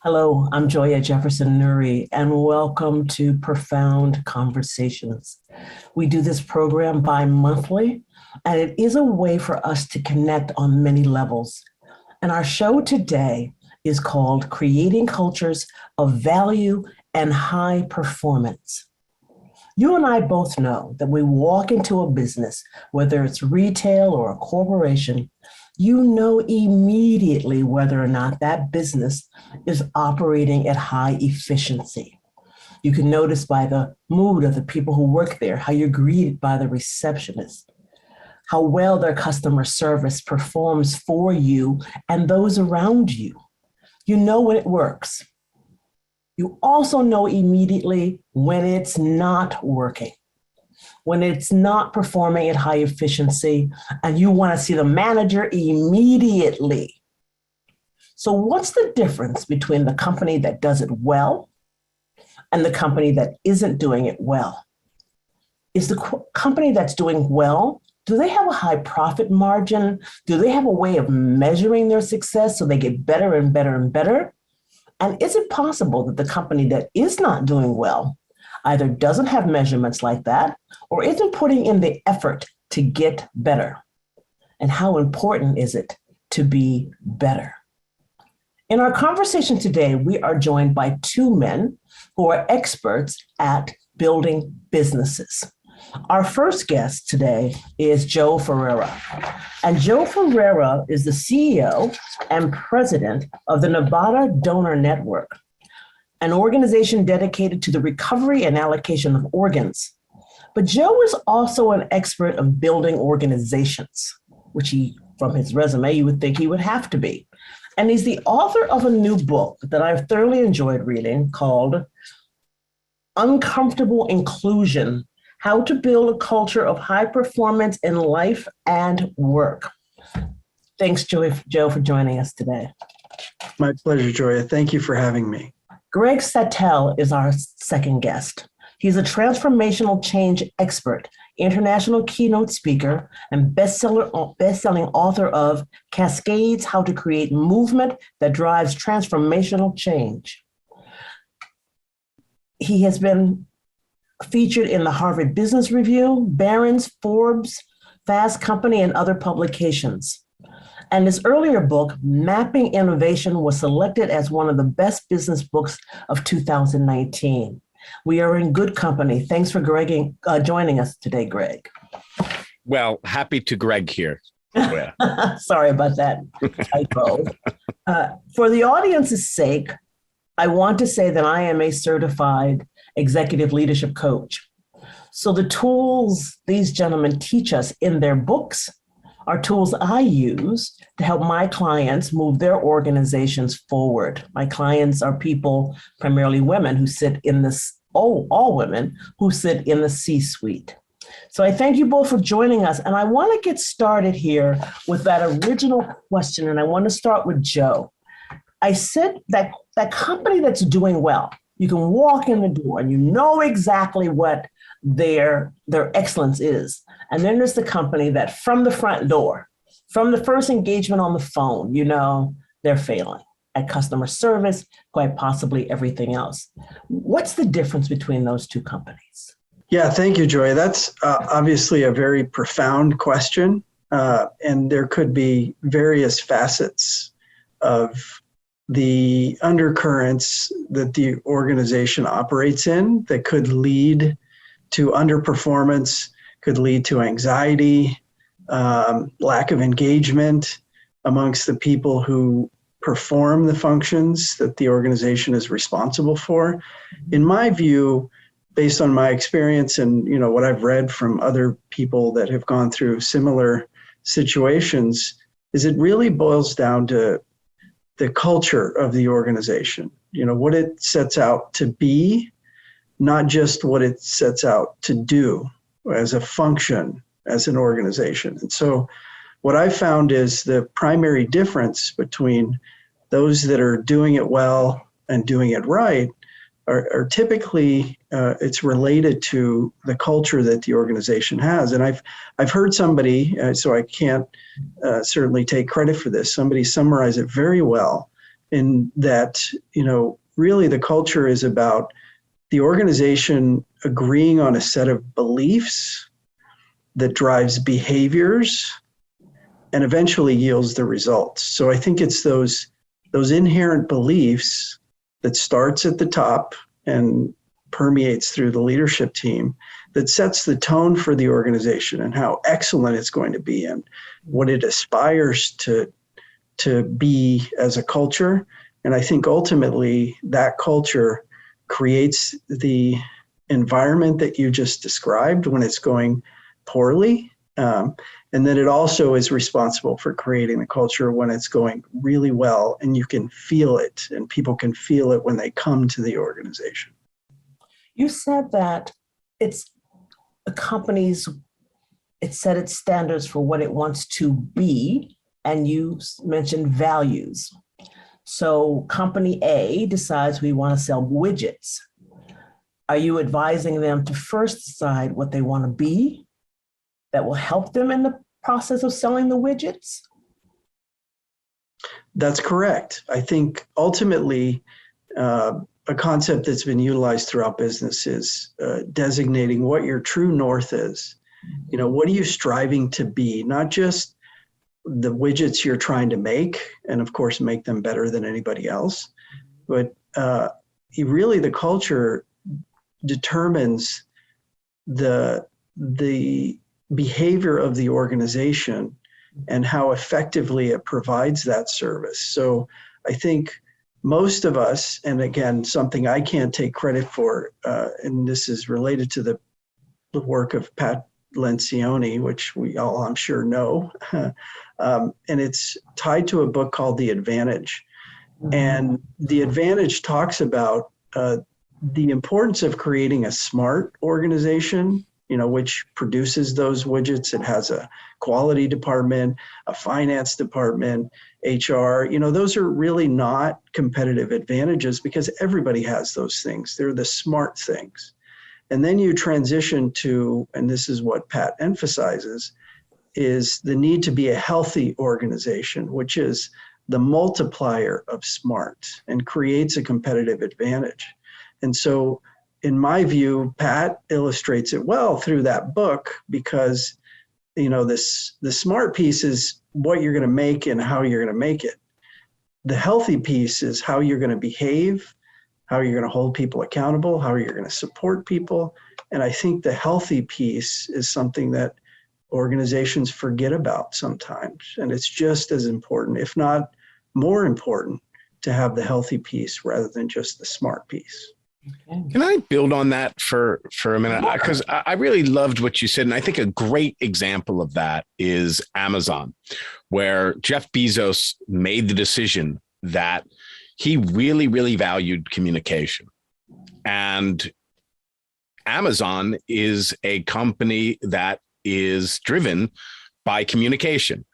Hello, I'm Joya Jefferson Nuri, and welcome to Profound Conversations. We do this program bi-monthly, and it is a way for us to connect on many levels. And our show today is called Creating Cultures of Value and High Performance. You and I both know that we walk into a business, whether it's retail or a corporation, you know immediately whether or not that business is operating at high efficiency. You can notice by the mood of the people who work there, how you're greeted by the receptionist, how well their customer service performs for you and those around you. You know when it works. You also know immediately when it's not working, when it's not performing at high efficiency, and you want to see the manager immediately. So what's the difference between the company that does it well and the company that isn't doing it well? Is the company that's doing well, do they have a high profit margin? Do they have a way of measuring their success so they get better and better and better? And is it possible that the company that is not doing well either doesn't have measurements like that or isn't putting in the effort to get better? And how important is it to be better? In our conversation today, we are joined by two men who are experts at building businesses. Our first guest today is Joe Ferreira. And Joe Ferreira is the CEO and president of the Nevada Donor Network, an organization dedicated to the recovery and allocation of organs. But Joe is also an expert of building organizations, which from his resume, you would think he would have to be. And he's the author of a new book that I've thoroughly enjoyed reading called Uncomfortable Inclusion: How to Build a Culture of High Performance in Life and Work. Thanks, Joe, for joining us today. My pleasure, Joya. Thank you for having me. Greg Sattel is our second guest. He's a transformational change expert, international keynote speaker, and best-selling author of Cascades: How to Create Movement That Drives Transformational Change. He has been featured in the Harvard Business Review, Barron's, Forbes, Fast Company, and other publications. And his earlier book, Mapping Innovation, was selected as one of the best business books of 2019. We are in good company. Thanks for joining us today, Greg. Well, happy to Greg here. Yeah. Sorry about that typo. For the audience's sake, I want to say that I am a certified executive leadership coach. So the tools these gentlemen teach us in their books are tools I use to help my clients move their organizations forward. My clients are people, primarily women, who sit in this, all women who sit in the C-suite. So I thank you both for joining us. And I want to get started here with that original question. And I want to start with Joe. I said that company that's doing well, you can walk in the door and you know exactly what their excellence is. And then there's the company that from the front door, from the first engagement on the phone, you know, they're failing at customer service, quite possibly everything else. What's the difference between those two companies? Yeah, thank you, Joy. That's obviously a very profound question. And there could be various facets of the undercurrents that the organization operates in that could lead to underperformance, could lead to anxiety, lack of engagement amongst the people who perform the functions that the organization is responsible for. In my view, based on my experience and what I've read from other people that have gone through similar situations, is it really boils down to the culture of the organization, what it sets out to be, not just what it sets out to do as a function, as an organization. And so what I found is the primary difference between those that are doing it well and doing it right are typically, it's related to the culture that the organization has. And I've heard somebody, so I can't certainly take credit for this, somebody summarize it very well in that, really the culture is about the organization agreeing on a set of beliefs that drives behaviors and eventually yields the results. So I think it's those inherent beliefs that starts at the top and permeates through the leadership team that sets the tone for the organization and how excellent it's going to be and what it aspires to be as a culture. And I think ultimately that culture creates the environment that you just described when it's going poorly. And then it also is responsible for creating the culture when it's going really well, and you can feel it, and people can feel it when they come to the organization. You said that it's a company's, it set its standards for what it wants to be, and you mentioned values. So company A decides we want to sell widgets. Are you advising them to first decide what they want to be that will help them in the process of selling the widgets? That's correct. I think ultimately, a concept that's been utilized throughout business is designating what your true north is. What are you striving to be? Not just the widgets you're trying to make, and of course make them better than anybody else, but really the culture determines the behavior of the organization and how effectively it provides that service. So I think most of us, and again, something I can't take credit for, and this is related to the work of Pat Lencioni, which we all, I'm sure, know, and it's tied to a book called The Advantage. And The Advantage talks about the importance of creating a smart organization, which produces those widgets. It has a quality department, a finance department, HR. Those are really not competitive advantages because everybody has those things. They're the smart things. And then you transition to, and this is what Pat emphasizes, is the need to be a healthy organization, which is the multiplier of smart and creates a competitive advantage. And so in my view, Pat illustrates it well through that book because, the smart piece is what you're going to make and how you're going to make it. The healthy piece is how you're going to behave, how you're going to hold people accountable, how you're going to support people. And I think the healthy piece is something that organizations forget about sometimes. And it's just as important, if not more important, to have the healthy piece rather than just the smart piece. Can I build on that for a minute? Because I really loved what you said. And I think a great example of that is Amazon, where Jeff Bezos made the decision that he really, really valued communication. And Amazon is a company that is driven by communication.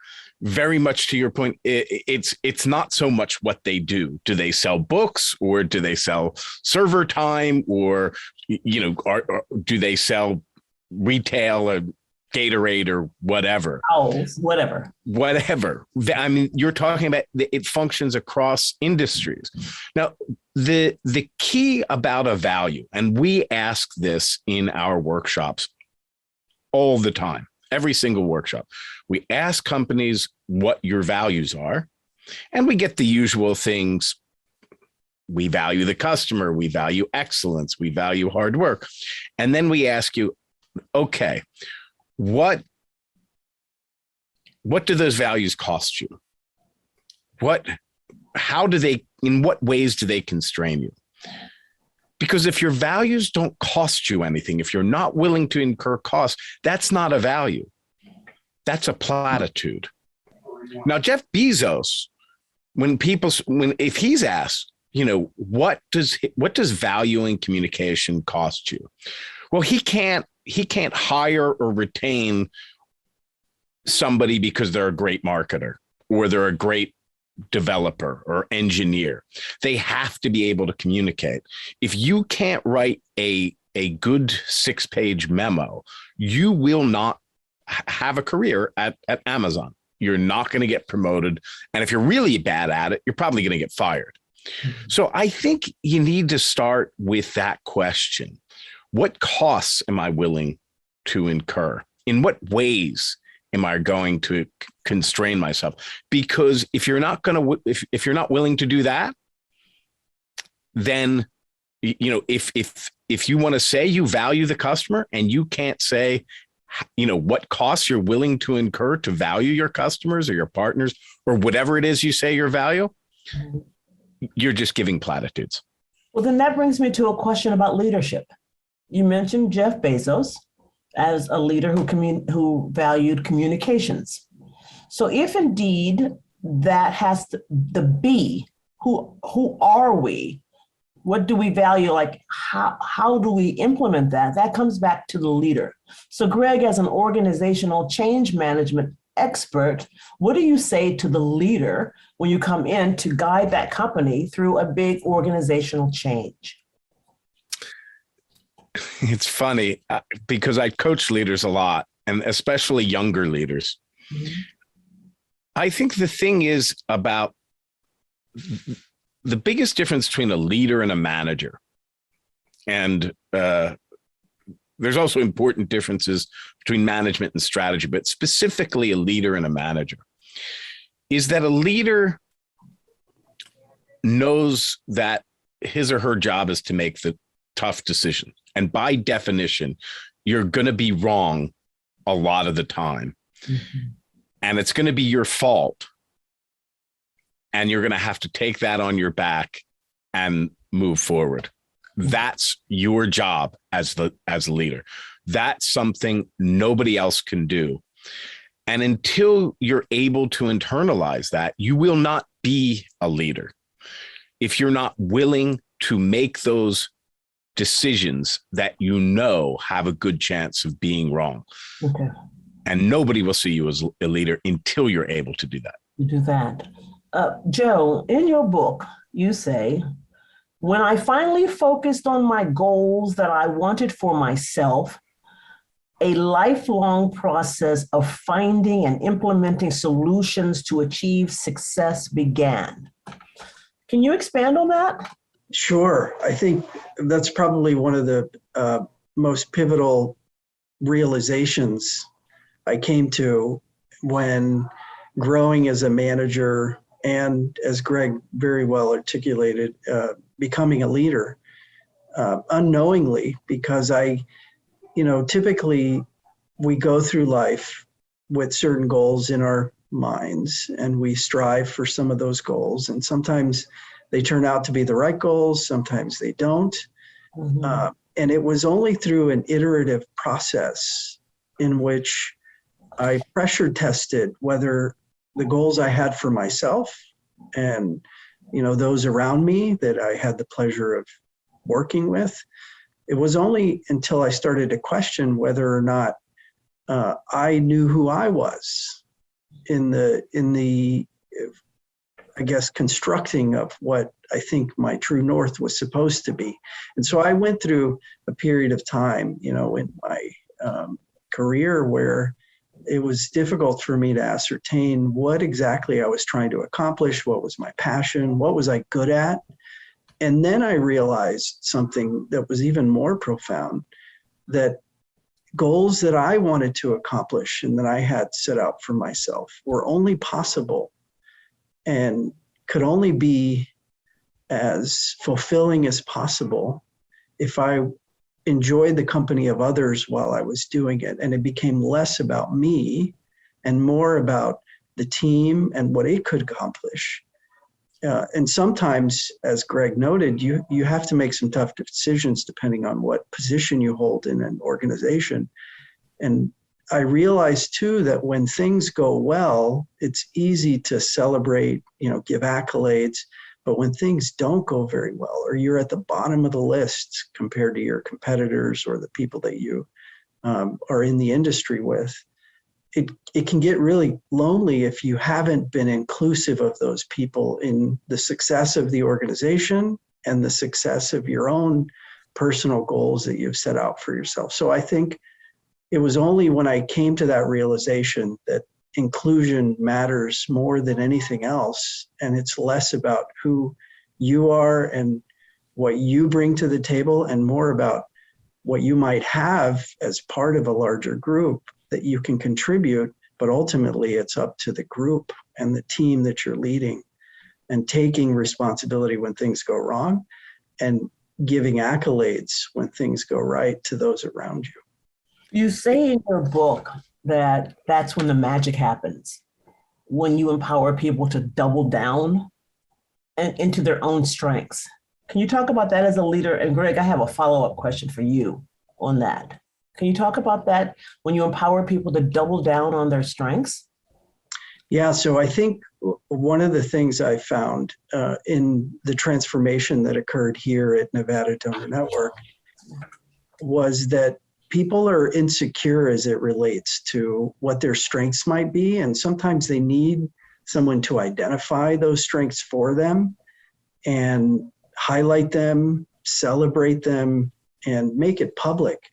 Very much to your point, it's not so much what they do. Do they sell books, or do they sell server time, or do they sell retail or Gatorade or whatever? Whatever. I mean, you're talking about it functions across industries. Now, the key about a value, and we ask this in our workshops all the time. Every single workshop, we ask companies what your values are, and we get the usual things. We value the customer, we value excellence, we value hard work. And then we ask you, okay, what do those values cost you? In what ways do they constrain you? Because if your values don't cost you anything, if you're not willing to incur costs, that's not a value. That's a platitude. Now, Jeff Bezos, if he's asked, what does valuing communication cost you? Well, he can't hire or retain somebody because they're a great marketer or they're a great developer or engineer. They have to be able to communicate. If you can't write a good 6-page memo, you will not have a career at Amazon. you're not going to get promoted. And if you're really bad at it, you're probably going to get fired. So I think you need to start with that question. What costs am I willing to incur? In what ways am I going to constrain myself? Because if you're not going to, if you're not willing to do that, then, if you want to say you value the customer and you can't say, what costs you're willing to incur to value your customers or your partners or whatever it is you say your value, you're just giving platitudes. Well, then that brings me to a question about leadership. You mentioned Jeff Bezos as a leader who valued communications. So if indeed that has the B, who are we? What do we value? Like how do we implement that? That comes back to the leader. So Greg, as an organizational change management expert, what do you say to the leader when you come in to guide that company through a big organizational change? It's funny because I coach leaders a lot, and especially younger leaders. Mm-hmm. I think the thing is about the biggest difference between a leader and a manager, and there's also important differences between management and strategy, but specifically a leader and a manager, is that a leader knows that his or her job is to make the tough decision. And by definition, you're going to be wrong a lot of the time. Mm-hmm. And it's going to be your fault. And you're going to have to take that on your back and move forward. That's your job as a leader. That's something nobody else can do. And until you're able to internalize that, you will not be a leader. If you're not willing to make those decisions that have a good chance of being wrong. Okay. And nobody will see you as a leader until you're able to do that. You do that. Joe, in your book, you say, when I finally focused on my goals that I wanted for myself, a lifelong process of finding and implementing solutions to achieve success began. Can you expand on that? Sure. I think that's probably one of the most pivotal realizations I came to when growing as a manager and, as Greg very well articulated, becoming a leader unknowingly, because typically we go through life with certain goals in our minds and we strive for some of those goals. And sometimes they turn out to be the right goals, sometimes they don't. Mm-hmm. And it was only through an iterative process in which I pressure tested whether the goals I had for myself and, those around me that I had the pleasure of working with, it was only until I started to question whether or not I knew who I was in the I guess, constructing of what I think my true north was supposed to be. And so I went through a period of time, in my career where it was difficult for me to ascertain what exactly I was trying to accomplish, what was my passion, what was I good at. And then I realized something that was even more profound, that goals that I wanted to accomplish and that I had set out for myself were only possible and could only be as fulfilling as possible if I enjoyed the company of others while I was doing it. And it became less about me and more about the team and what it could accomplish. And sometimes, as Greg noted, you have to make some tough decisions depending on what position you hold in an organization. And I realized too that when things go well, it's easy to celebrate, give accolades. But when things don't go very well, or you're at the bottom of the list compared to your competitors or the people that you are in the industry with, it can get really lonely if you haven't been inclusive of those people in the success of the organization and the success of your own personal goals that you've set out for yourself. So I think it was only when I came to that realization that inclusion matters more than anything else. And it's less about who you are and what you bring to the table, and more about what you might have as part of a larger group that you can contribute. But ultimately, it's up to the group and the team that you're leading, and taking responsibility when things go wrong and giving accolades when things go right to those around you. You say in your book that that's when the magic happens, when you empower people to double down and into their own strengths. Can you talk about that as a leader? And Greg, I have a follow-up question for you on that. Can you talk about that when you empower people to double down on their strengths? Yeah, so I think one of the things I found in the transformation that occurred here at Nevada Donor Network was that people are insecure as it relates to what their strengths might be. And sometimes they need someone to identify those strengths for them and highlight them, celebrate them, and make it public,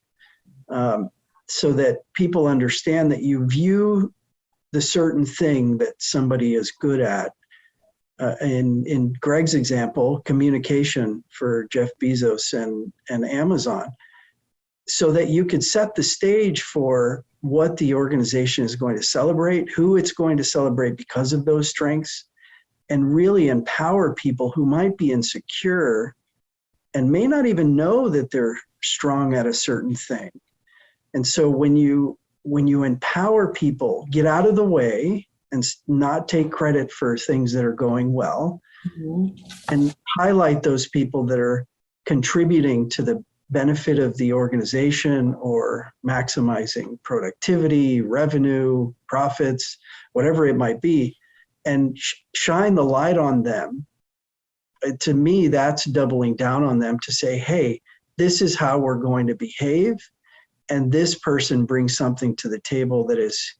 so that people understand that you view the certain thing that somebody is good at. In Greg's example, communication for Jeff Bezos and Amazon, so that you could set the stage for what the organization is going to celebrate, who it's going to celebrate because of those strengths, and really empower people who might be insecure and may not even know that they're strong at a certain thing. And so when you empower people, get out of the way and not take credit for things that are going well, and highlight those people that are contributing to the benefit of the organization or maximizing productivity, revenue, profits, whatever it might be, and shine the light on them. To me, that's doubling down on them to say, hey, this is how we're going to behave. And this person brings something to the table that is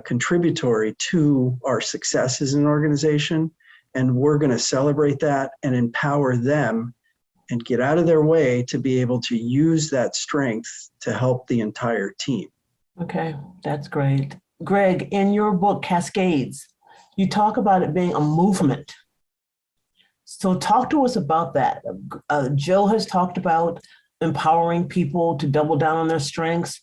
contributory to our success as an organization. And we're going to celebrate that and empower them and get out of their way to be able to use that strength to help the entire team. Okay, that's great. Greg, in your book, Cascades, you talk about it being a movement. So talk to us about that. Joe has talked about empowering people to double down on their strengths.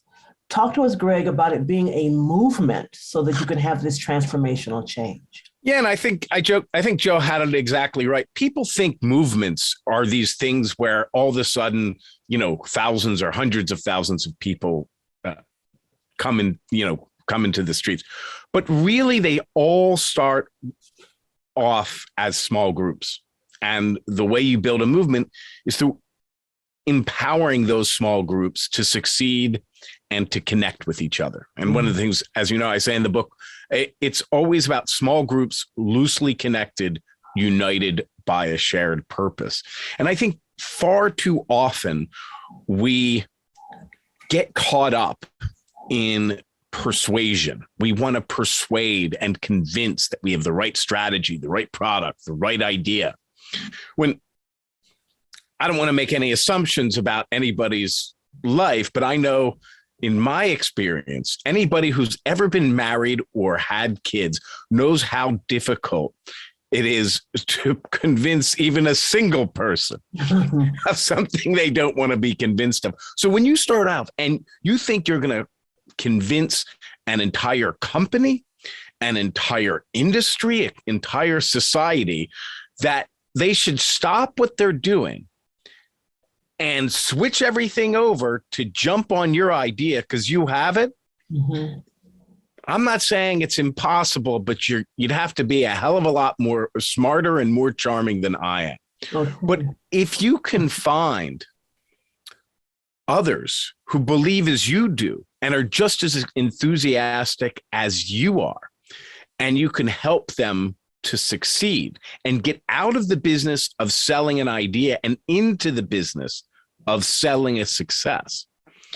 Talk to us, Greg, about it being a movement so that you can have this transformational change. Yeah, and I think Joe had it exactly right. People think movements are these things where all of a sudden, thousands or hundreds of thousands of people come into the streets. But really, they all start off as small groups. And the way you build a movement is through empowering those small groups to succeed and to connect with each other. And one of the things, as you know, I say in the book, it's always about small groups loosely connected, united by a shared purpose. And I think far too often we get caught up in persuasion. We want to persuade and convince that we have the right strategy, the right product, the right idea. When I don't want to make any assumptions about anybody's life, but I know in my experience, anybody who's ever been married or had kids knows how difficult it is to convince even a single person of something they don't want to be convinced of. So when you start out and you think you're going to convince an entire company, an entire industry, an entire society that they should stop what they're doing and switch everything over to jump on your idea because you have it. Mm-hmm. I'm not saying it's impossible, but you'd have to be a hell of a lot more smarter and more charming than I am. Okay. But if you can find others who believe as you do and are just as enthusiastic as you are, and you can help them to succeed and get out of the business of selling an idea and into the business of selling a success.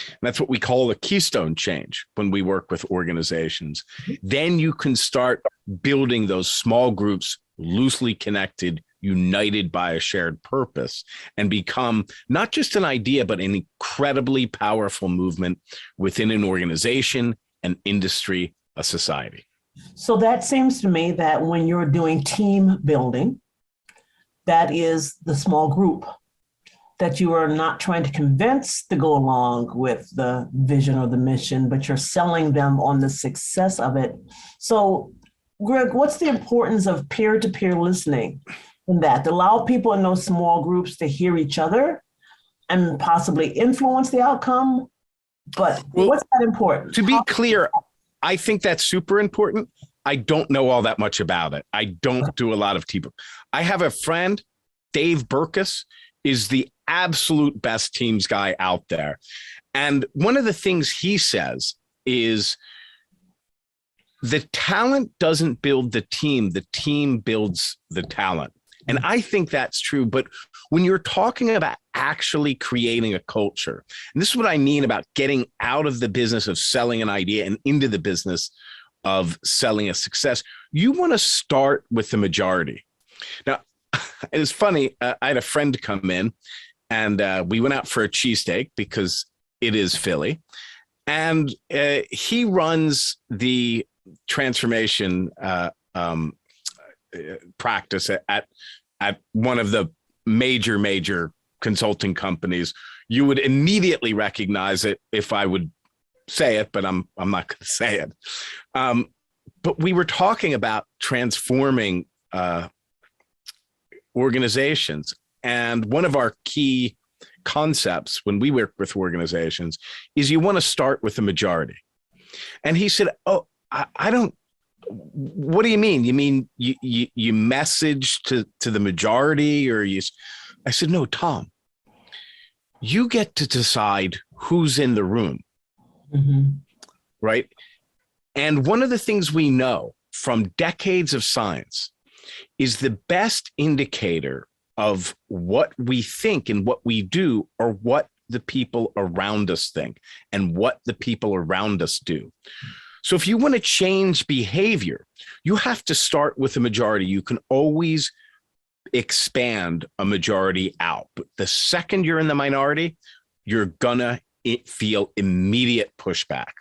And that's what we call a keystone change when we work with organizations. Then you can start building those small groups, loosely connected, united by a shared purpose, and become not just an idea, but an incredibly powerful movement within an organization, an industry, a society. So that seems to me that when you're doing team building, that is the small group, that you are not trying to convince to go along with the vision or the mission, but you're selling them on the success of it. So, Greg, what's the importance of peer-to-peer listening in that? To allow people in those small groups to hear each other and possibly influence the outcome. But Well, what's that important? to be clear, I think that's super important. I don't know all that much about it. I don't do a lot of team. I have a friend, Dave Burkus, is the absolute best teams guy out there. And one of the things he says is the talent doesn't build the team builds the talent. And I think that's true. But when you're talking about actually creating a culture, and this is what I mean about getting out of the business of selling an idea and into the business of selling a success, you want to start with the majority. Now, it was funny. I had a friend come in and we went out for a cheesesteak because it is Philly. And he runs the transformation practice at one of the major consulting companies. You would immediately recognize it if I would say it, but I'm not going to say it. But we were talking about transforming organizations, and one of our key concepts when we work with organizations is you want to start with the majority. And he said, "Oh, I don't. What do you mean? You mean you message to the majority, or you?" I said, "No, Tom. You get to decide who's in the room, right? And one of the things we know from decades of science is the best indicator of what we think and what we do are what the people around us think and what the people around us do. So if you want to change behavior, you have to start with a majority. You can always expand a majority out. But the second you're in the minority, you're gonna feel immediate pushback.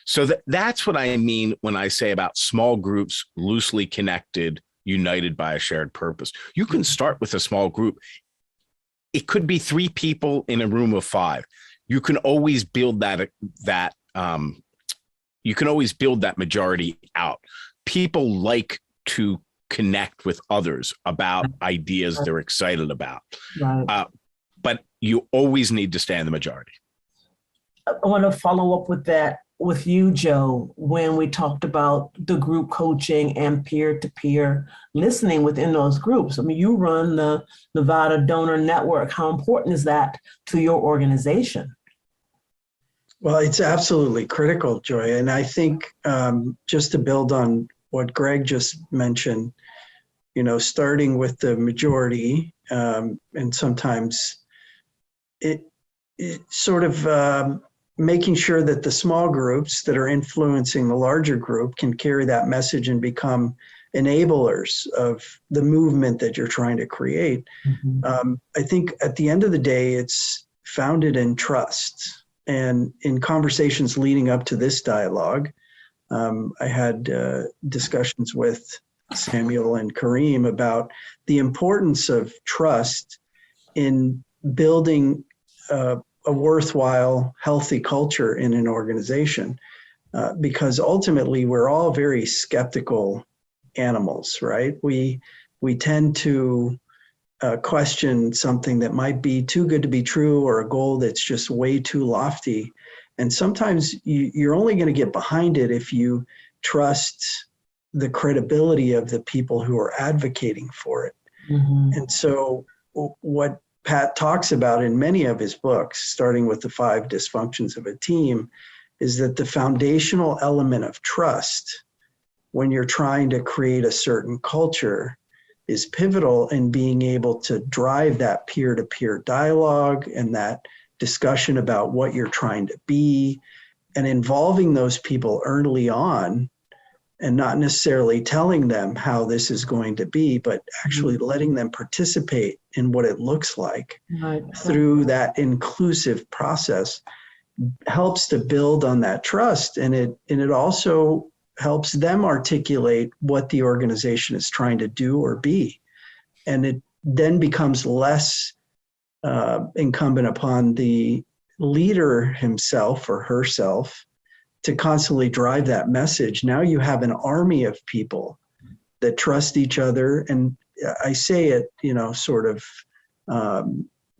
So that's what I mean when I say about small groups, loosely connected, united by a shared purpose. You can start with a small group. It could be 3 people in a room of 5. You can always build that majority out. People like to connect with others about ideas they're excited about. Right. But you always need to stay in the majority. I want to follow up with that with you, Joe, when we talked about the group coaching and peer-to-peer listening within those groups. I mean, you run the Nevada Donor Network. How important is that to your organization? Well, it's absolutely critical, Joy. And I think just to build on what Greg just mentioned, starting with the majority, and sometimes it sort of making sure that the small groups that are influencing the larger group can carry that message and become enablers of the movement that you're trying to create. I think at the end of the day, it's founded in trust. And in conversations leading up to this dialogue, I had discussions with Samuel and Kareem about the importance of trust in building a worthwhile, healthy culture in an organization, because ultimately we're all very skeptical animals, right? We tend to question something that might be too good to be true, or a goal that's just way too lofty. And sometimes you're only going to get behind it if you trust the credibility of the people who are advocating for it. And so what Pat talks about in many of his books, starting with the 5 dysfunctions of a team, is that the foundational element of trust, when you're trying to create a certain culture, is pivotal in being able to drive that peer-to-peer dialogue and that discussion about what you're trying to be, and involving those people early on, and not necessarily telling them how this is going to be, but actually letting them participate in what it looks like through that inclusive process helps to build on that trust. And it also helps them articulate what the organization is trying to do or be. And it then becomes less incumbent upon the leader himself or herself to constantly drive that message. Now you have an army of people that trust each other. And I say it, sort of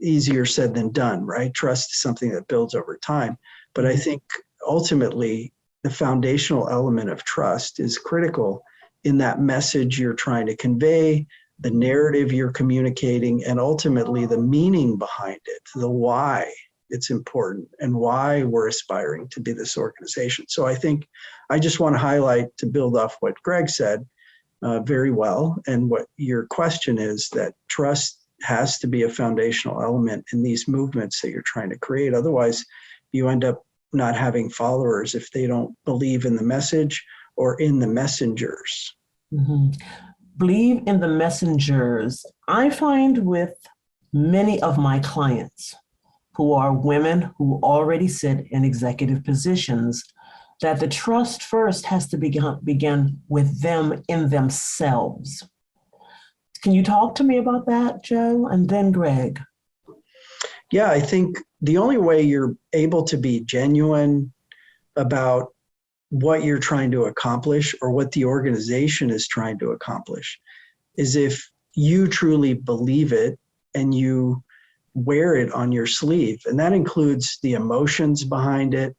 easier said than done, right? Trust is something that builds over time. But I think ultimately the foundational element of trust is critical in that message you're trying to convey, the narrative you're communicating, and ultimately the meaning behind it, the why it's important and why we're aspiring to be this organization. So I think I just want to highlight, to build off what Greg said very well, and what your question is, that trust has to be a foundational element in these movements that you're trying to create. Otherwise, you end up not having followers if they don't believe in the message or in the messengers. Mm-hmm. Believe in the messengers. I find with many of my clients who are women who already sit in executive positions, that the trust first has to begin with them in themselves. Can you talk to me about that, Joe? And then Greg. Yeah, I think the only way you're able to be genuine about what you're trying to accomplish or what the organization is trying to accomplish is if you truly believe it and you wear it on your sleeve. And that includes the emotions behind it,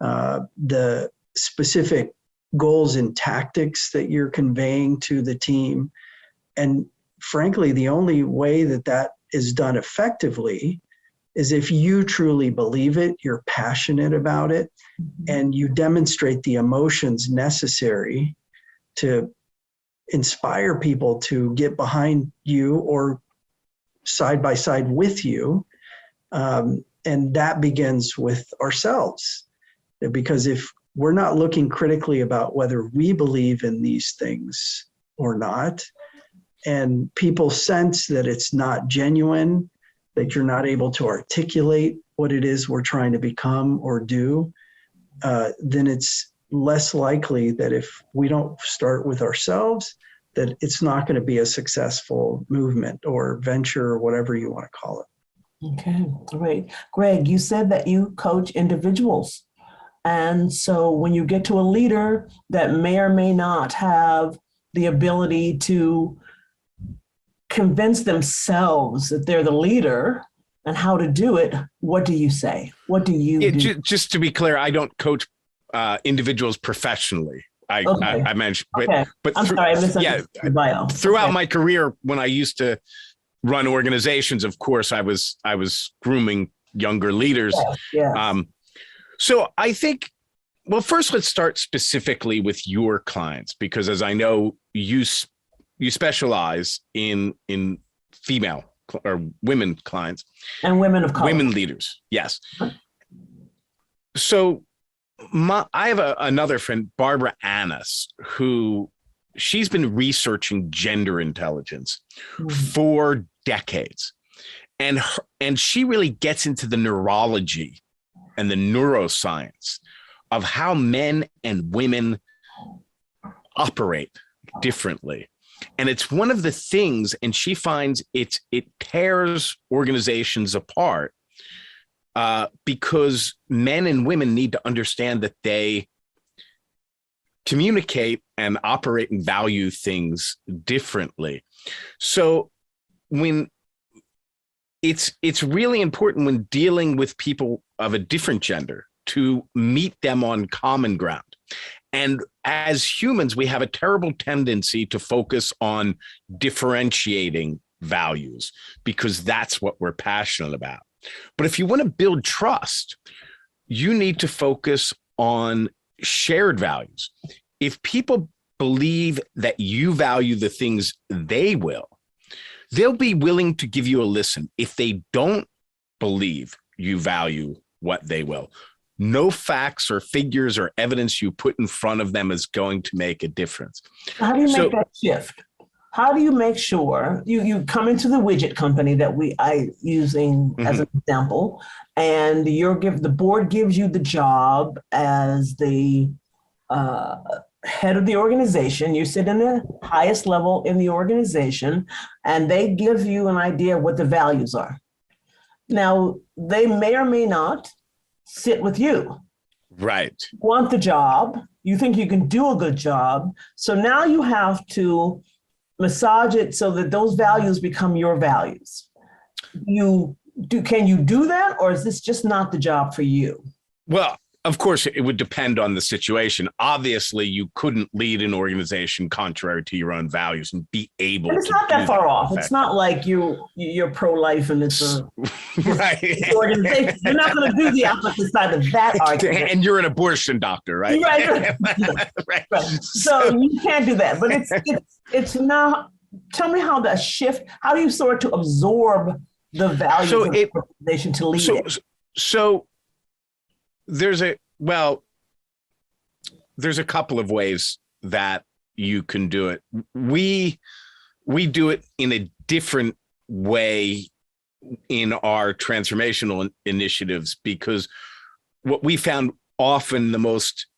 the specific goals and tactics that you're conveying to the team. And frankly, the only way that that is done effectively is if you truly believe it, you're passionate about it, and you demonstrate the emotions necessary to inspire people to get behind you or side by side with you. And that begins with ourselves. Because if we're not looking critically about whether we believe in these things or not, and people sense that it's not genuine, that you're not able to articulate what it is we're trying to become or do, then it's less likely that if we don't start with ourselves, that it's not going to be a successful movement or venture or whatever you want to call it. Okay, great. Greg, you said that you coach individuals. And so when you get to a leader that may or may not have the ability to convince themselves that they're the leader and how to do it, what do you say? What do you do? Just to be clear, I don't coach individuals professionally. I manage, but I'm sorry, I misunderstood your bio. Throughout my career, when I used to run organizations, of course, I was grooming younger leaders. Yes. So I think, well, first let's start specifically with your clients, because as I know, you specialize in female or women clients and women of color, women leaders. Yes. So I have another friend, Barbara Annis, who she's been researching gender intelligence for decades. And she really gets into the neurology and the neuroscience of how men and women operate differently. And it's one of the things, and she finds it tears organizations apart because men and women need to understand that they communicate and operate and value things differently. So when it's really important when dealing with people of a different gender to meet them on common ground. And as humans, we have a terrible tendency to focus on differentiating values because that's what we're passionate about. But if you want to build trust, you need to focus on shared values. If people believe that you value the things they will, they'll be willing to give you a listen. If they don't believe you value what they will, no facts or figures or evidence you put in front of them is going to make a difference. How do you make that shift? How do you make sure you come into the widget company that I using as an example, and the board gives you the job as the head of the organization, you sit in the highest level in the organization, and they give you an idea of what the values are. Now, they may or may not sit with you. Right. You want the job, you think you can do a good job. So now you have to massage it so that those values become your values. Can you do that, or is this just not the job for you? Well, of course, it would depend on the situation. Obviously, you couldn't lead an organization contrary to your own values and be able to. It's not that far off. It's not like you're pro-life and it's a right organization. You're not going to do the opposite side of that argument. And you're an abortion doctor, right? Right. Right. So you can't do that. But it's now. Tell me how that shift. How do you sort to absorb the values of the organization to lead it? So there's a couple of ways that you can do it. We do it in a different way in our transformational initiatives, because what we found often the most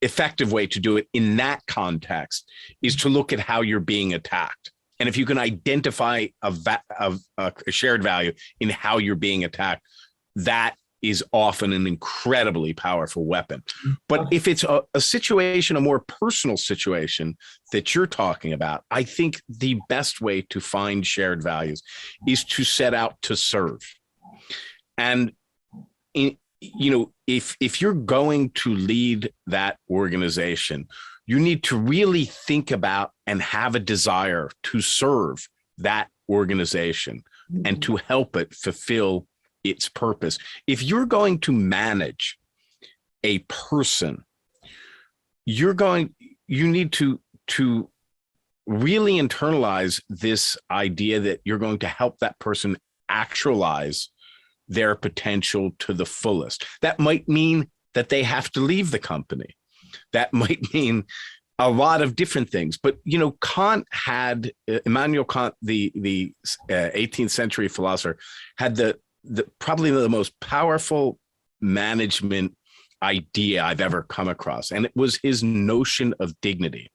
effective way to do it in that context is to look at how you're being attacked. And if you can identify a shared value in how you're being attacked, that is often an incredibly powerful weapon. But if it's a situation, a more personal situation that you're talking about, I think the best way to find shared values is to set out to serve. And if you're going to lead that organization, you need to really think about and have a desire to serve that organization and to help it fulfill its purpose. If you're going to manage a person, you need to really internalize this idea that you're going to help that person actualize their potential to the fullest. That might mean that they have to leave the company. That might mean a lot of different things. But, Immanuel Kant, the 18th century philosopher, had the probably the most powerful management idea I've ever come across. And it was his notion of dignity.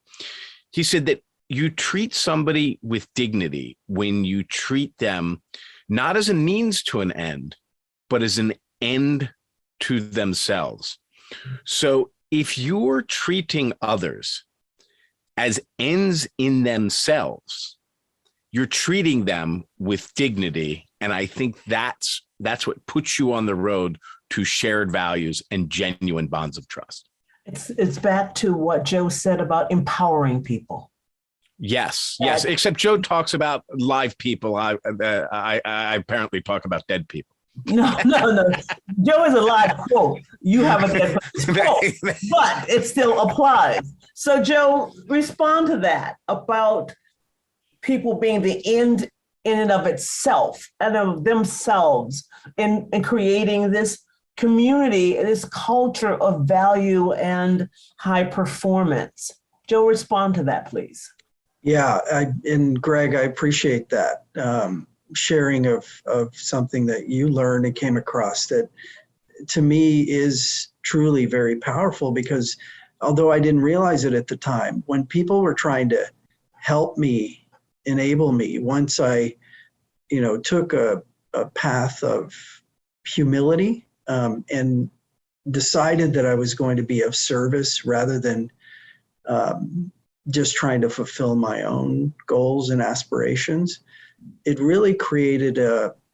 He said that you treat somebody with dignity when you treat them not as a means to an end, but as an end to themselves. So if you're treating others as ends in themselves, you're treating them with dignity. And I think that's what puts you on the road to shared values and genuine bonds of trust. It's back to what Joe said about empowering people. Yes. Except Joe talks about live people. I apparently talk about dead people. No. Joe is a live quote. You have a dead quote, but it still applies. So Joe, respond to that about people being the end in and of itself and of themselves in creating this community, this culture of value and high performance. Joe, respond to that, please. Yeah, and Greg, I appreciate that sharing of something that you learned and came across that to me is truly very powerful, because although I didn't realize it at the time, when people were trying to help me, enable me, once I, took a path of humility and decided that I was going to be of service rather than just trying to fulfill my own goals and aspirations, it really created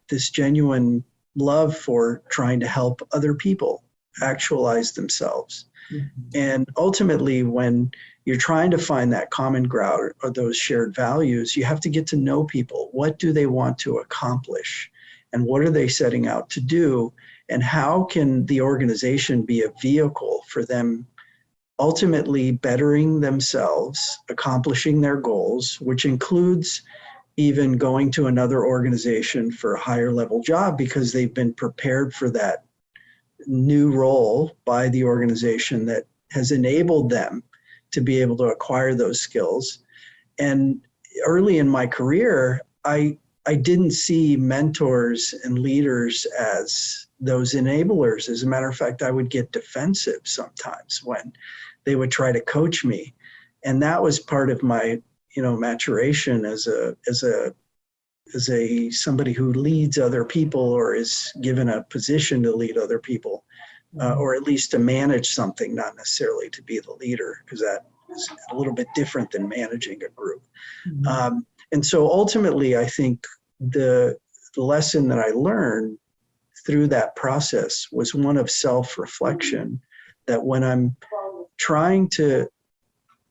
this genuine love for trying to help other people actualize themselves. Mm-hmm. And ultimately, when you're trying to find that common ground or those shared values, you have to get to know people. What do they want to accomplish? And what are they setting out to do? And how can the organization be a vehicle for them ultimately bettering themselves, accomplishing their goals, which includes even going to another organization for a higher level job because they've been prepared for that new role by the organization that has enabled them to be able to acquire those skills. And early in my career, I didn't see mentors and leaders as those enablers. As a matter of fact, I would get defensive sometimes when they would try to coach me. And that was part of my, maturation as somebody who leads other people or is given a position to lead other people, or at least to manage something, not necessarily to be the leader, because that is a little bit different than managing a group. And so ultimately, I think the lesson that I learned through that process was one of self-reflection, that when I'm trying to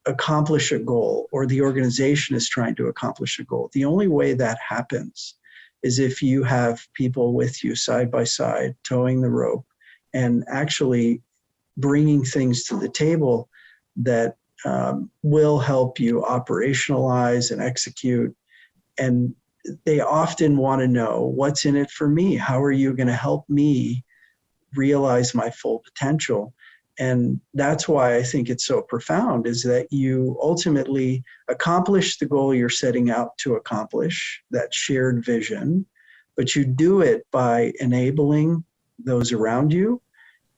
accomplish a goal, or the organization is trying to accomplish a goal, the only way that happens is if you have people with you side by side, towing the rope, and actually bringing things to the table that will help you operationalize and execute. And they often want to know, what's in it for me? How are you going to help me realize my full potential? And that's why I think it's so profound, is that you ultimately accomplish the goal you're setting out to accomplish, that shared vision, but you do it by enabling those around you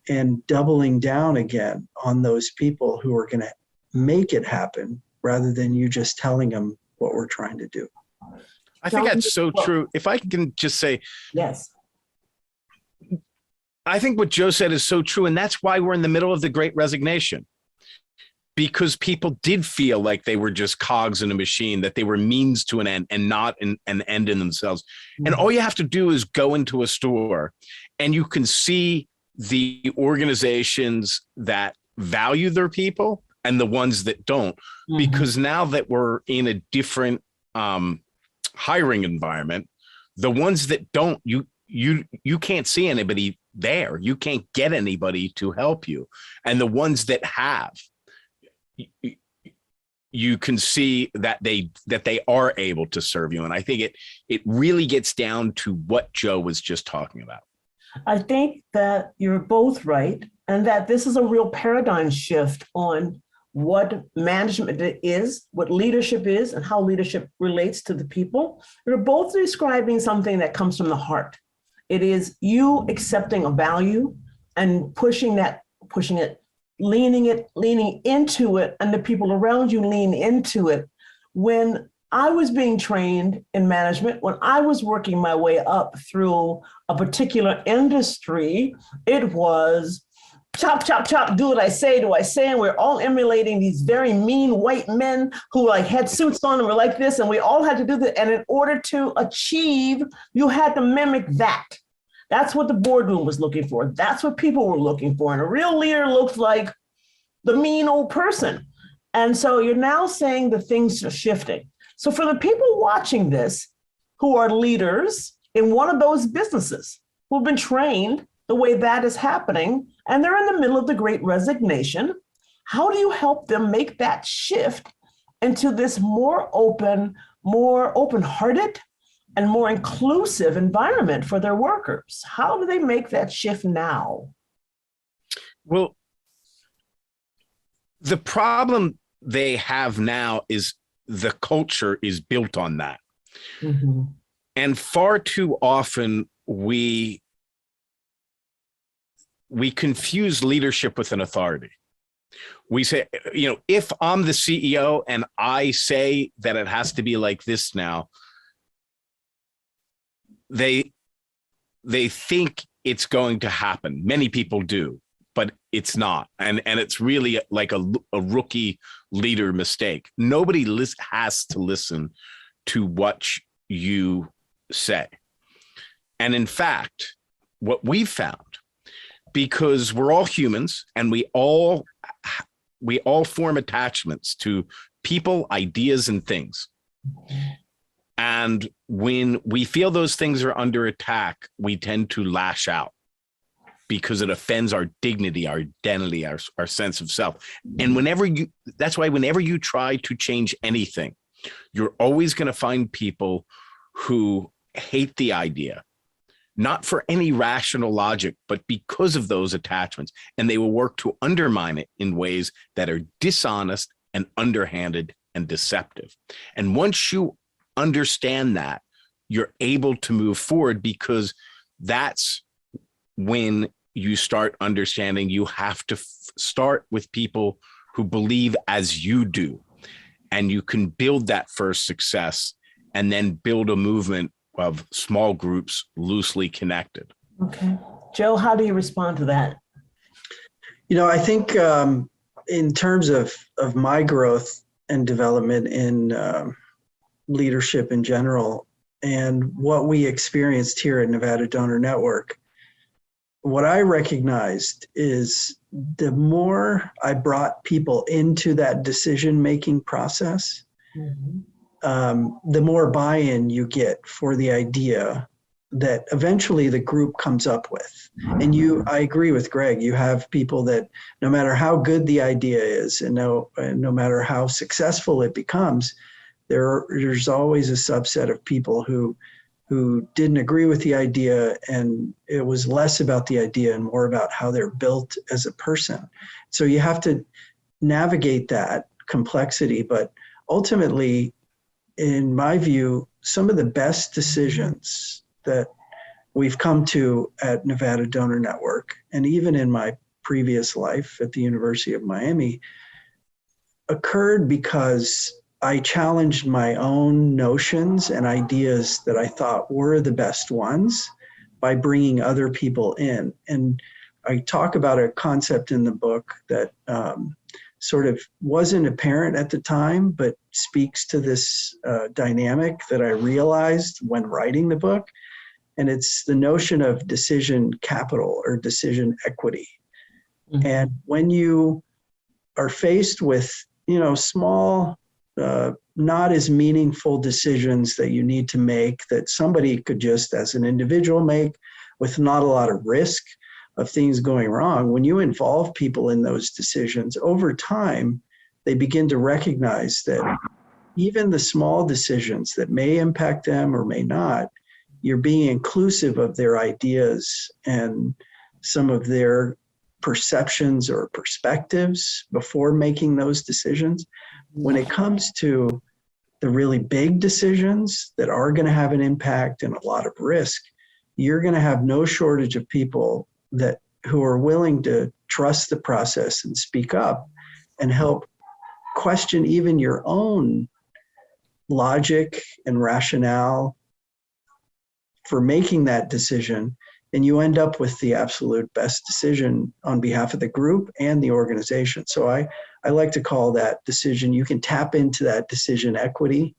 and doubling down again on those people who are going to make it happen, rather than you just telling them what we're trying to do. I think that's so true. If I can just say, yes, I think what Joe said is so true. And that's why we're in the middle of the Great Resignation, because people did feel like they were just cogs in a machine, that they were means to an end and not an end in themselves. And all you have to do is go into a store and you can see the organizations that value their people and the ones that don't, because now that we're in a different hiring environment, the ones that don't, you can't see anybody there. You can't get anybody to help you. And the ones that have, you can see that they are able to serve you. And I think it really gets down to what Joe was just talking about. I think that you're both right, and that this is a real paradigm shift on what management is, what leadership is, and how leadership relates to the people. You're both describing something that comes from the heart. It is you accepting a value and pushing it, leaning into it, and the people around you lean into it. When I was being trained in management, when I was working my way up through a particular industry, it was chop, chop, chop, do what I say, and we're all emulating these very mean white men who had suits on and were like this, and we all had to do that. And in order to achieve, you had to mimic that. That's what the boardroom was looking for. That's what people were looking for. And a real leader looks like the mean old person. And so you're now saying that things are shifting. So for the people watching this who are leaders in one of those businesses, who've been trained the way that is happening, and they're in the middle of the Great Resignation, how do you help them make that shift into this more open-hearted, and more inclusive environment for their workers? How do they make that shift now? Well, the problem they have now is the culture is built on that. And far too often we confuse leadership with an authority. We say, if I'm the CEO and I say that it has to be like this now, they think it's going to happen. Many people do, but it's not. And it's really like a rookie leader mistake. Nobody has to listen to what you say. And in fact, what we've found, because we're all humans and we all form attachments to people, ideas, and things. And when we feel those things are under attack, we tend to lash out because it offends our dignity, our identity, our sense of self. And that's why whenever you try to change anything, you're always going to find people who hate the idea, not for any rational logic, but because of those attachments. And they will work to undermine it in ways that are dishonest and underhanded and deceptive. And once you understand that, you're able to move forward, because that's when you start understanding you have to start with people who believe as you do. And you can build that first success and then build a movement of small groups loosely connected. Okay. Joe, how do you respond to that? I think in terms of my growth and development in leadership in general and what we experienced here at Nevada Donor Network, what I recognized is the more I brought people into that decision-making process, the more buy-in you get for the idea that eventually the group comes up with. And I agree with Greg, you have people that no matter how good the idea is and no matter how successful it becomes, there's always a subset of people who didn't agree with the idea, and it was less about the idea and more about how they're built as a person. So you have to navigate that complexity, but ultimately, in my view, some of the best decisions that we've come to at Nevada Donor Network, and even in my previous life at the University of Miami, occurred because I challenged my own notions and ideas that I thought were the best ones by bringing other people in. And I talk about a concept in the book that sort of wasn't apparent at the time, but speaks to this dynamic that I realized when writing the book. And it's the notion of decision capital or decision equity. Mm-hmm. And when you are faced with, small, not as meaningful decisions that you need to make that somebody could just as an individual make with not a lot of risk of things going wrong, when you involve people in those decisions over time, they begin to recognize that even the small decisions that may impact them or may not, you're being inclusive of their ideas and some of their perceptions or perspectives before making those decisions. When it comes to the really big decisions that are going to have an impact and a lot of risk, you're going to have no shortage of people who are willing to trust the process and speak up and help question even your own logic and rationale for making that decision. And you end up with the absolute best decision on behalf of the group and the organization. So I like to call that decision, you can tap into that decision equity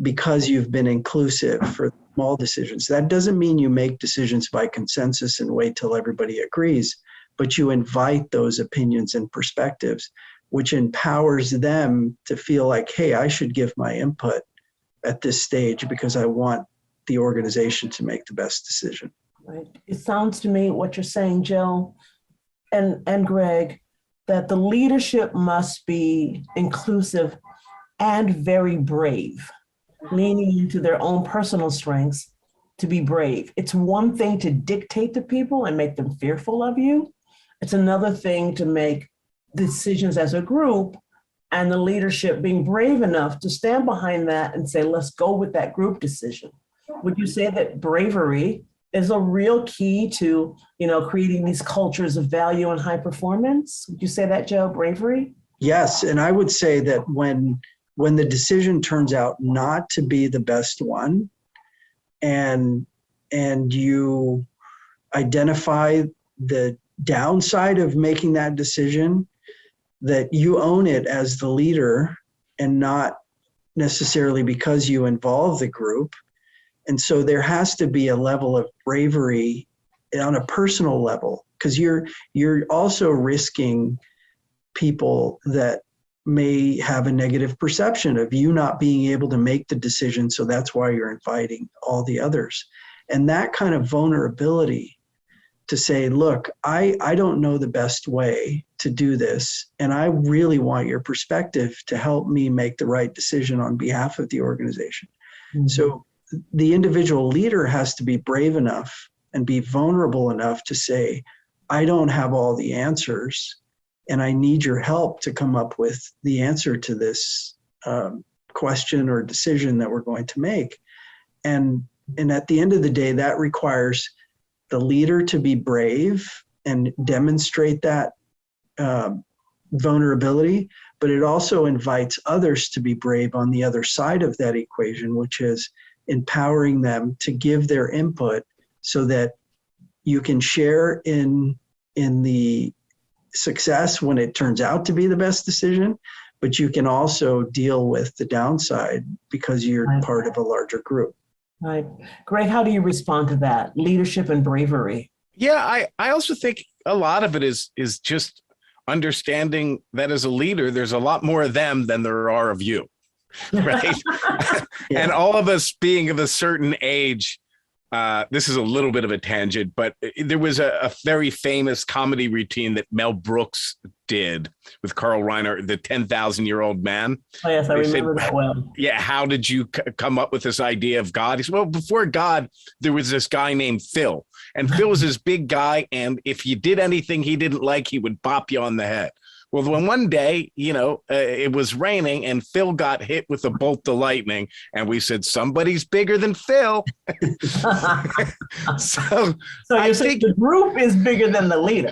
because you've been inclusive for small decisions. That doesn't mean you make decisions by consensus and wait till everybody agrees, but you invite those opinions and perspectives, which empowers them to feel like, hey, I should give my input at this stage because I want the organization to make the best decision. Right. It sounds to me what you're saying, Jill and Greg, that the leadership must be inclusive and very brave, leaning into their own personal strengths to be brave. It's one thing to dictate to people and make them fearful of you. It's another thing to make decisions as a group and the leadership being brave enough to stand behind that and say, let's go with that group decision. Would you say that bravery is a real key to, creating these cultures of value and high performance? Would you say that, Joe, bravery? Yes, and I would say that when the decision turns out not to be the best one, and you identify the downside of making that decision, that you own it as the leader and not necessarily because you involve the group. And so there has to be a level of bravery on a personal level, because you're also risking people that may have a negative perception of you not being able to make the decision. So that's why you're inviting all the others. And that kind of vulnerability to say, look, I don't know the best way to do this, and I really want your perspective to help me make the right decision on behalf of the organization. Mm-hmm. So the individual leader has to be brave enough and be vulnerable enough to say, I don't have all the answers, and I need your help to come up with the answer to this question or decision that we're going to make. And at the end of the day, that requires the leader to be brave and demonstrate that vulnerability, but it also invites others to be brave on the other side of that equation, which is empowering them to give their input so that you can share in the success when it turns out to be the best decision, but you can also deal with the downside because you're part of a larger group. Right. Greg, how do you respond to that? Leadership and bravery. Yeah, I also think a lot of it is just understanding that as a leader, there's a lot more of them than there are of you, right? Yeah. And all of us being of a certain age, this is a little bit of a tangent, but there was a very famous comedy routine that Mel Brooks did with Carl Reiner, the 10,000-year-old man. Oh, yes, I They remember said, that well. yeah, how did you come up with this idea of God? He said, well, before God, there was this guy named Phil. And Phil was this big guy, and if you did anything he didn't like, he would bop you on the head. Well, when one day, it was raining and Phil got hit with a bolt of lightning, and we said, somebody's bigger than Phil. So you think the group is bigger than the leader.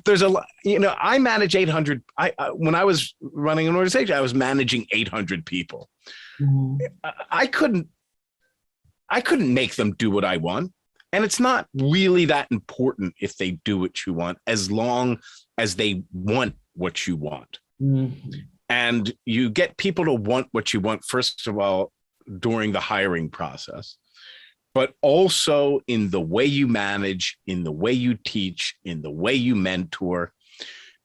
There's a lot, I manage 800. When I was running an organization, I was managing 800 people. Mm-hmm. I couldn't make them do what I want. And it's not really that important if they do what you want, as long as they want what you want. Mm-hmm. And you get people to want what you want, first of all, during the hiring process, but also in the way you manage, in the way you teach, in the way you mentor.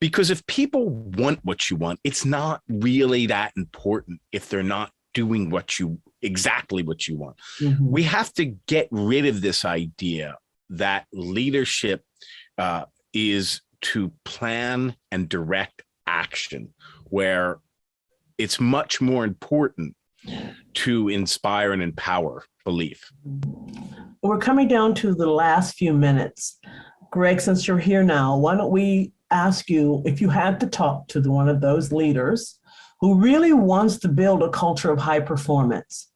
Because if people want what you want, it's not really that important if they're not doing exactly what you want. Mm-hmm. We have to get rid of this idea that leadership is to plan and direct action, where it's much more important to inspire and empower belief. We're coming down to the last few minutes. Greg, since you're here now, why don't we ask you if you had to talk to one of those leaders who really wants to build a culture of high performance,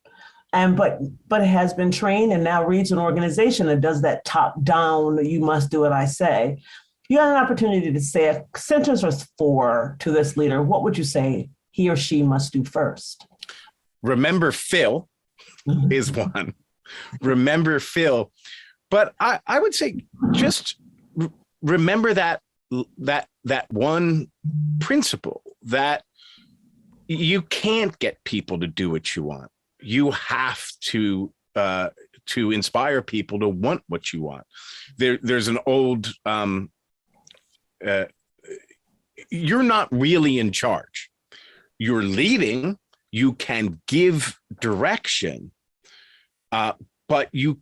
but has been trained and now leads an organization that does that top down, you must do what I say. You had an opportunity to say a sentence or four to this leader. What would you say he or she must do first? Remember Phil is one. Remember Phil. But I would say just remember that one principle, that you can't get people to do what you want. You have to inspire people to want what you want. There's an old, you're not really in charge. You're leading. You can give direction, but you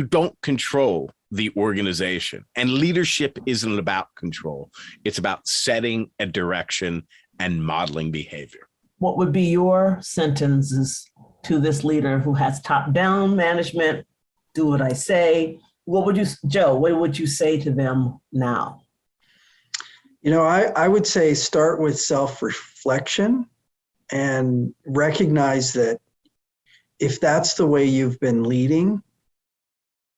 don't control the organization. And leadership isn't about control. It's about setting a direction and modeling behavior. What would be your sentences to this leader who has top-down management, do what I say? Joe, what would you say to them now? I would say start with self-reflection and recognize that if that's the way you've been leading,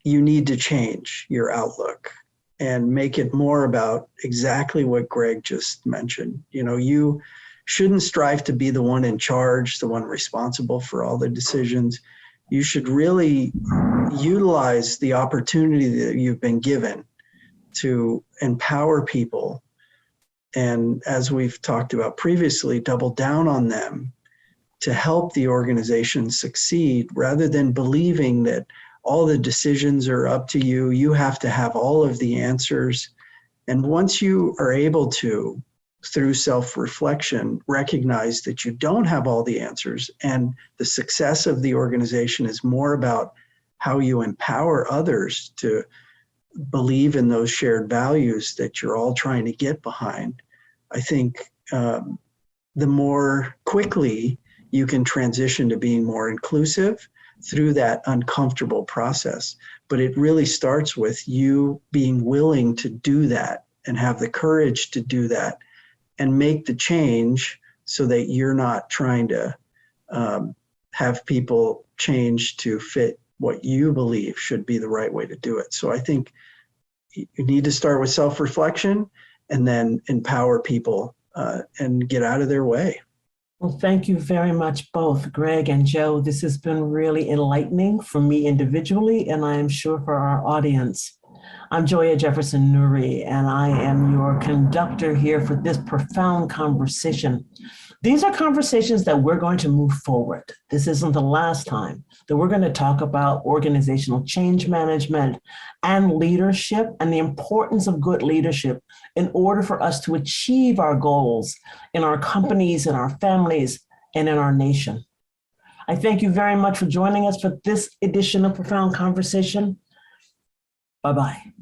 you need to change your outlook and make it more about exactly what Greg just mentioned. You shouldn't strive to be the one in charge, the one responsible for all the decisions. You should really utilize the opportunity that you've been given to empower people. And as we've talked about previously, double down on them to help the organization succeed, rather than believing that all the decisions are up to you. You have to have all of the answers. And once you are able to, through self-reflection, recognize that you don't have all the answers, and the success of the organization is more about how you empower others to believe in those shared values that you're all trying to get behind, I think the more quickly you can transition to being more inclusive through that uncomfortable process. But it really starts with you being willing to do that and have the courage to do that and make the change, so that you're not trying to have people change to fit what you believe should be the right way to do it. So I think you need to start with self-reflection and then empower people and get out of their way. Well, thank you very much, both Greg and Joe. This has been really enlightening for me individually, and I am sure for our audience. I'm Joya Jefferson Nuri, and I am your conductor here for this profound conversation. These are conversations that we're going to move forward. This isn't the last time that we're going to talk about organizational change management and leadership and the importance of good leadership in order for us to achieve our goals in our companies, in our families, and in our nation. I thank you very much for joining us for this edition of Profound Conversation. Bye-bye.